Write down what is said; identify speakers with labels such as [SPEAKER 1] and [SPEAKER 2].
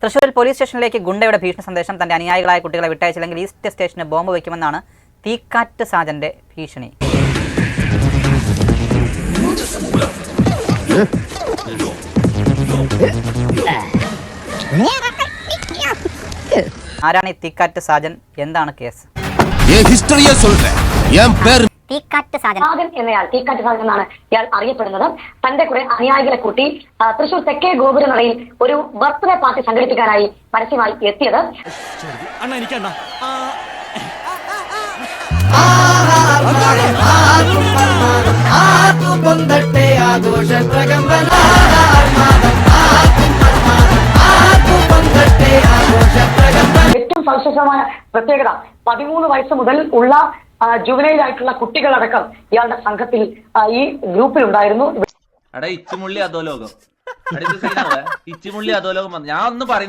[SPEAKER 1] തൃശൂരിൽ പോലീസ് സ്റ്റേഷനിലേക്ക് ഗുണ്ടയുടെ ഭീഷണി സന്ദേശം. തന്റെ അനുയായികളായ കുട്ടികളെ വിട്ടയച്ചില്ലെങ്കിൽ ഈസ്റ്റ് സ്റ്റേഷന് ബോംബ് വയ്ക്കുമെന്നാണ് തീക്കാറ്റ് സാജന്റെ ഭീഷണി. ആരാണ് ഈ തീക്കാറ്റ് സാജൻ? എന്താണ് കേസ്?
[SPEAKER 2] തീക്കാറ്റ് സാജൻ എന്നയാൾ തീക്കാറ്റ് സാജൻ എന്നാണ് ഇയാൾ അറിയപ്പെടുന്നത്. തന്റെ കുറെ അനുയായികളെ കൂട്ടി തൃശൂർ തെക്കേ ഗോപുരനടയിൽ ഒരു ബർത്ത്ഡേ പാർട്ടി സംഘടിപ്പിക്കാനായി പരസ്യമായി എത്തിയത്. ഏറ്റവും സവിശേഷമായ പ്രത്യേകത 13 വയസ്സ് മുതൽ ഉള്ള ജുവനൈലായിട്ടുള്ള കുട്ടികളടക്കം ഇയാളുടെ സംഘത്തിൽ ഈ ഗ്രൂപ്പിൽ ഉണ്ടായിരുന്നു.
[SPEAKER 3] ഇച്ചിമുള്ളി അധോലോകം ഞാൻ ഒന്നും പറയുന്നില്ല.